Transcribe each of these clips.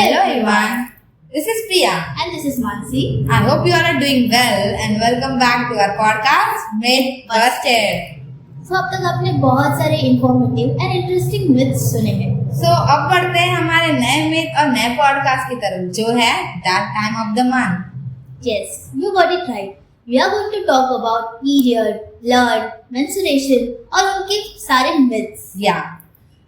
Hello everyone, this is Priya. And this is Mansi. I hope you all are doing well and welcome back to our podcast Myth Busted. So अब तक आपने बहुत सारे informative and interesting myths सुने हैं. So अब बढ़ते हैं हमारे नए myth और नए podcast की तरफ जो है That Time of the Month. Yes, you got it right. We are going to talk about period, blood, menstruation और उनके सारे myths. Yeah.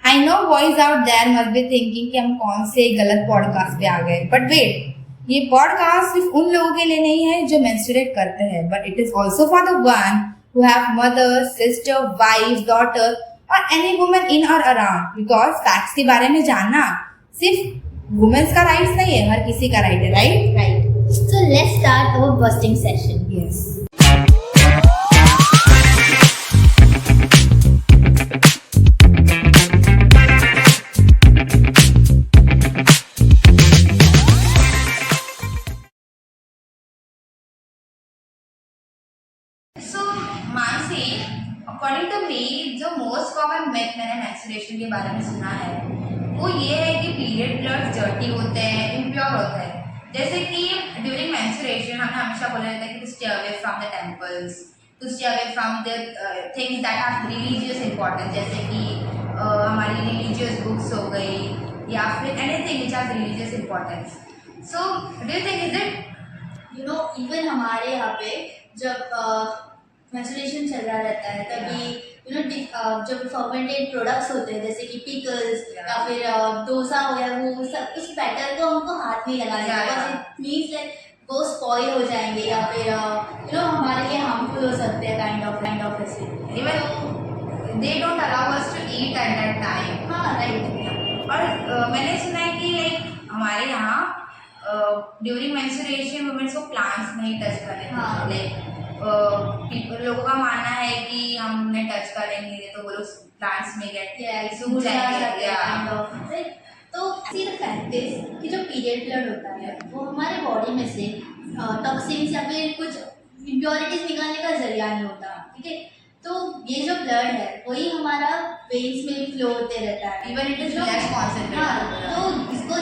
I know boys out there must be thinking कि हम कौन से गलत पॉडकास्ट पे आ गए बट वेट ये पॉडकास्ट सिर्फ उन लोगों के लिए नहीं है जो मेंस्ट्रुएट करते हैं but it is also for the one who have mother, sister, wife, daughter or any woman in or around because facts के बारे में जानना सिर्फ वुमेन्स का राइट्स नहीं है हर किसी का राइट है right Right. So let's start our busting session. Yes So, Mansi, according to me, जो मोस्ट कॉमन मिथ मैंने मेंस्ट्रुएशन के बारे में सुना है वो ये है कि पीरियड ब्लड डर्टी होते हैं इम्प्योर होते हैं जैसे कि ड्यूरिंग मेंस्ट्रुएशन हमें हमेशा बोला जाता है कि to stay away from the temples to stay away from the things that have religious importance जैसे कि हमारी रिलीजियस बुक्स हो गई या फिर anything which have religious importance so do you think is it You know, even हमारे यहाँ पे जब मेंस्ट्रुएशन चल रहा रहता है तभी जब फर्मेंटेड प्रोडक्ट्स होते हैं जैसे कि पिकल्स या फिर डोसा हो या वो सब उस बैटर को हमको हाथ में लगाना चाहिए इट मीन्स लाइक वो स्पॉइल हो जाएंगे या फिर हमारे लिए हार्मफुल हो सकते हैं काइंड ऑफ ऐसे even they don't allow us to eat at that time हाँ राइट. और मैंने सुना है कि लाइक हमारे यहाँ ड्यूरिंग मेंस्ट्रुएशन वुमेन्स को प्लांट्स नहीं टच करने हाँ. लाइक लोगों का मानना है कि हम उन्हें टच करेंगे तो वो लोग प्लांट्स में सूख जाएंगे तो सी द फैक्ट इज कि जो पीरियड ब्लड होता है वो हमारे बॉडी में से टॉक्सिन्स या फिर कुछ इम्प्योरिटीज निकालने का जरिया नहीं होता. ठीक है, तो ये जो ब्लड है वही हमारा वेन्स में फ्लो होते रहता है. Even it is less concentrated. हाँ, तो इसको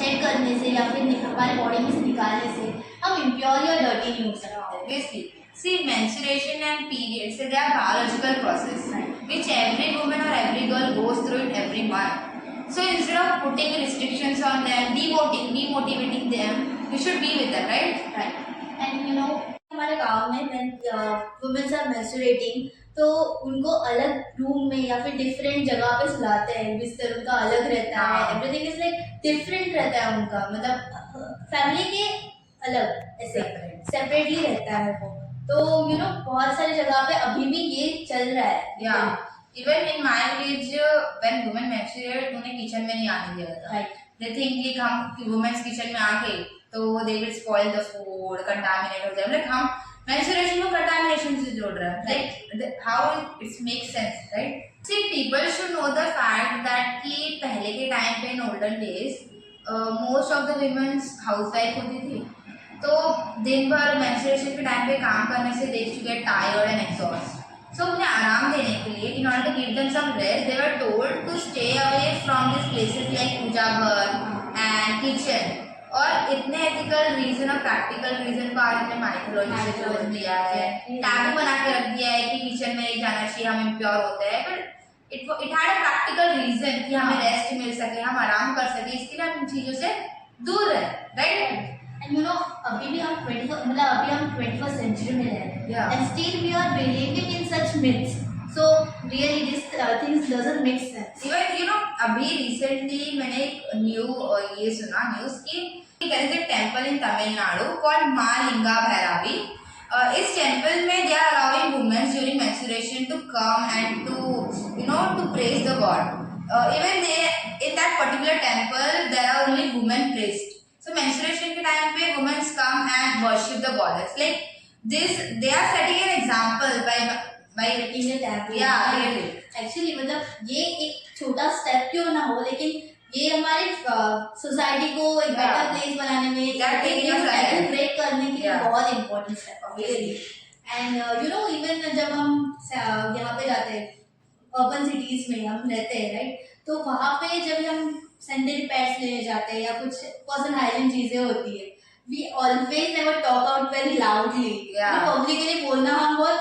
शेड करने से या फिर हमारे बॉडी में से निकालने से हम इम्प्योर या डर्टी नहीं हो सकते. Obviously. See, menstruation and periods, they are biological process which every woman or every girl goes through it every month. So instead of putting restrictions on them, demotivating them, we should be with them, right? Right. And हमारे गांव में when women are menstruating तो उनको अलग room में या फिर different जगह पे सुलाते हैं. बिस्तर उनका अलग रहता है. एवरीथिंग इज लाइक डिफरेंट रहता है उनका. मतलब फैमिली के अलग ऐसे सेपरेटली रहता है वो. तो बहुत सारी जगह पे अभी भी ये चल रहा है. Yeah. Even in my village, when women menstruate, उन्हें किचन में नहीं आने दिया जाता. Right. They think कि हम वुमेन्स किचन में आके तो they will spoil the food, contaminate हो जाए. like हम menstruation को contamination से जोड़ रहे हैं. Like how it makes sense, right? See, people should know the fact that कि पहले के टाइम पे in olden days, most of the women's housewife होती थी. तो दिन भर मेंस्ट्रुएशन के टाइम पे काम करने से they to get tired and exhaust. So उन्हें आराम देने के लिए in order to give them some rest they were told to stay away from this places like puja ghar and kitchen. और इतने एथिकल रीजन और प्रैक्टिकल रीजन को आज हमने माइथोलॉजी से खोज दिया है. टैबू बना के रख दिया है कि किचन में नहीं जाना चाहिए, हम इम्प्योर होते हैं. But it had a practical reason कि हमें रेस्ट मिल सके, हम आराम कर सके, इसके लिए हम इन चीज़ों से दूर रहे. राइट. And अभी भी हम 21st century में रह रहे हैं. Yeah. And still we are believing in such myths. So really this things doesn't make sense. Even अभी recently मैंने एक ये सुना न्यूज़ कि there is a temple in Tamil Nadu called माँ लिंगा भैरवी. इस टेम्पल में they are allowing women during menstruation to come and to praise the God. Even in that particular temple there are only women praised. So menstruation के time पे women come and worship the goddess. Like this, they are setting an example by In the temple. Yeah, really. Actually मतलब ये एक छोटा step क्यों ना हो लेकिन ये हमारी सोसाइटी को एक बेटर प्लेस बनाने में ब्रेक करने के लिए बहुत इम्पोर्टेंट स्टेप है. एंड इवन जब हम यहाँ पे जाते हैं अर्बन सिटीज में हम रहते हैं राइट, तो वहाँ पे जब हम सैनिटरी पैड्स लेने जाते हैं या कुछ पर्सनल हाइजीन चीजें होती है, we always never talk out very loudly. Yeah. Publicly बोलना हम बहुत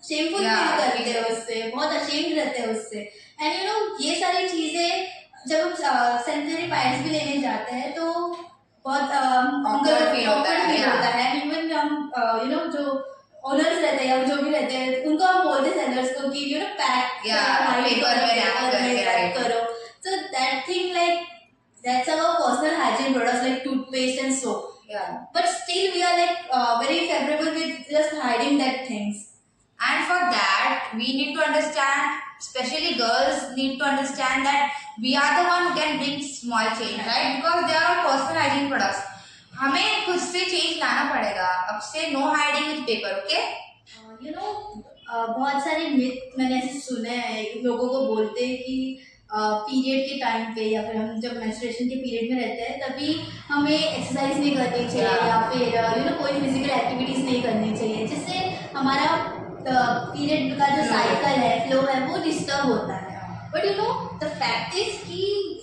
शेमफुल Yeah, फील करते हैं yes. उससे, बहुत अशेम्ड रहते हैं उससे। एंड यू नो ये सारी चीजें जब हम सैनिटरी पैड्स भी लेने जाते हैं तो बहुत Awkward feel होता है, फील yeah. होता है। इवन हम यू नो जो ओनर्स रहते हैं या जो भी रहते हैं उनको हम बोलते हैं सेलर्स को कि यू नो पैक पेपर में wrap करके, right. करो। So that thing like that's our personal hygiene products like toothpaste and soap, Yeah. but still we are like very favorable with just hiding that things. And for that, we need to understand, especially girls need to understand that we are the one who can bring small change, right? Because they are all personal hygiene products. हमें खुद से change लाना पड़ेगा। अब से no hiding with paper, okay? You know बहुत सारे myth मैंने ऐसे सुने हैं, लोगों को बोलते हैं कि पीरियड के टाइम पे या फिर हम जब मेंस्ट्रुएशन के पीरियड में रहते हैं तभी हमें एक्सरसाइज नहीं करनी चाहिए Yeah. या फिर यू नो कोई फिजिकल एक्टिविटीज नहीं करनी चाहिए, जिससे हमारा पीरियड का जो साइकिल है, फ्लो है, वो डिस्टर्ब होता है। But you know the fact is कि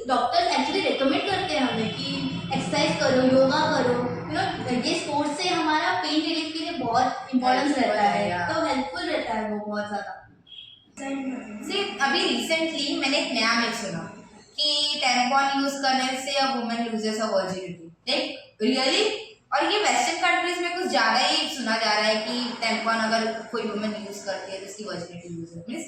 डॉक्टर्स एक्चुअली रिकमेंड करते हैं हमें कि एक्सरसाइज करो, योगा करो। यू नो ये स्पोर्ट्स से हमारा पेन रिलीफ के लिए बहुत इंपॉर्टेंस रहता है, Yeah. तो हेल्पफुल रहता है वो बहुत ज़्यादा। See, अभी रिसेंटली मैंने एक नया मिथ सुना कि टेम्पॉन यूज करने से a woman loses a virginity. Like really? और ये वेस्टर्न कंट्रीज में कुछ ज्यादा ही सुना जा रहा है कि टेम्पॉन अगर कोई वुमन यूज करती है तो उसकी वर्जिनिटी लूज है। Means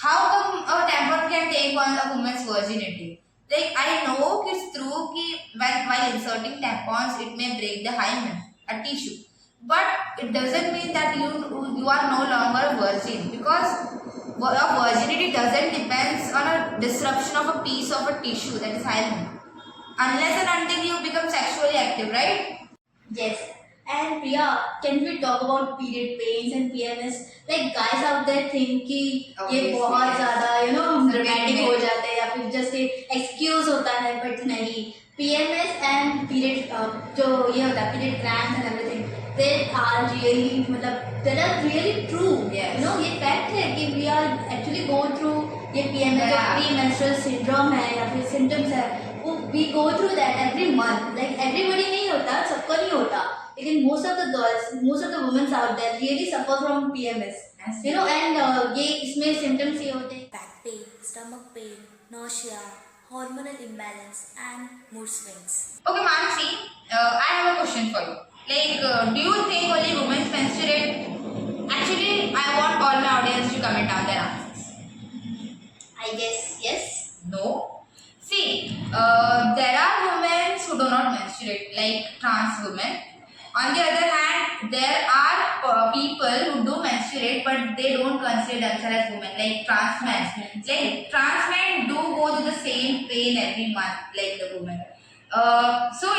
how come a tampon can take on a woman's virginity? Like I know it's true कि while inserting tampons it may break the hymen, a tissue, but it doesn't mean that you are no longer a virgin, because a virginity doesn't depends on a disruption of a piece of a tissue, that is hymen, unless and until you become sexually active, right? Yes. And Priya, can we talk about period pains and PMS? Like guys out there think कि ये Obviously, बहुत yes. ज़्यादा you know It's a dramatic big हो myth. जाते हैं या फिर just excuse होता है, but नहीं। PMS and period जो ये होता है period cramps and everything, they are really मतलब they are really true. Yes. You know ये fact है कि we are actually go through ये PMS जो Yeah. premenstrual syndrome है या फिर symptoms है, वो we go through that every month. Like everybody नहीं होता, सबको नहीं होता, लेकिन most of the girls, most of the women out there really suffer from PMS. Yes. You know, and ये इसमें symptoms ये होते हैं back pain, stomach pain, nausea, hormonal imbalance, and mood swings. Okay, Mansi, I have a question for you. Like, do you think only women menstruate? Actually, I want all my audience to comment down their answers. I guess yes. No. See, there are women who do not menstruate, like trans women. On the other hand, there are people who do menstruate, but they don't consider themselves as women, like trans men. Like trans men do go through the same pain every month, like the women. So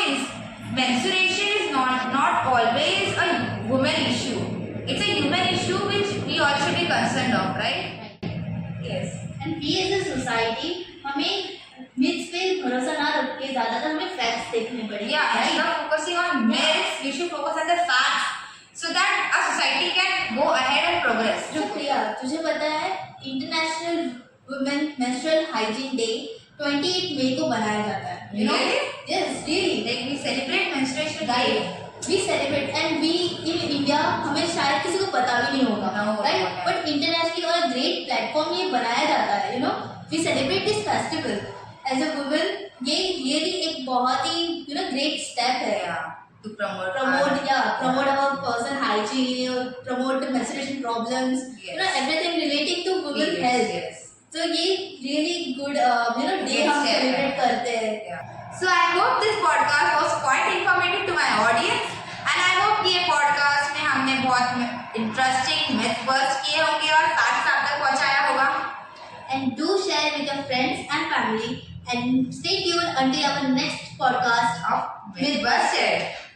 menstruation is not always a woman issue. It's a human issue which we all should be concerned of, right? Yes. And we as a society हमें myths पे भरोसा ना रख के ज़्यादातर हमें facts देखने पड़ेंगे। Yeah, instead of focusing on myths, we should focus on the facts so that our society can go ahead and progress. जो प्रिया तुझे पता है international women menstrual hygiene day 28 मई को बनाया जाता है। You know? Really? Yes, really. Like we celebrate menstruation day. Right. We celebrate and we in India हमें शायद किसी को पता भी नहीं होगा, No, right? no, no. But internationally on a great platform ये बनाया जाता है, you know? We celebrate this festival as a woman. ये really एक बहुत ही you know great step है। Yeah, to promote promote our personal hygiene or promote the menstruation problems, Yes. you know everything relating to women Yes, health. yes. So ये really good you know day Good हम step celebrate है। करते हैं। Yeah. So I hope this podcast was quite informative to my audience, and I hope कि ये podcast में हमने बहुत interesting myth bust किए होंगे और facts आप तक पहुँचाया होगा। And do share with your friends and family and stay tuned until our next podcast. Of Myth Busted.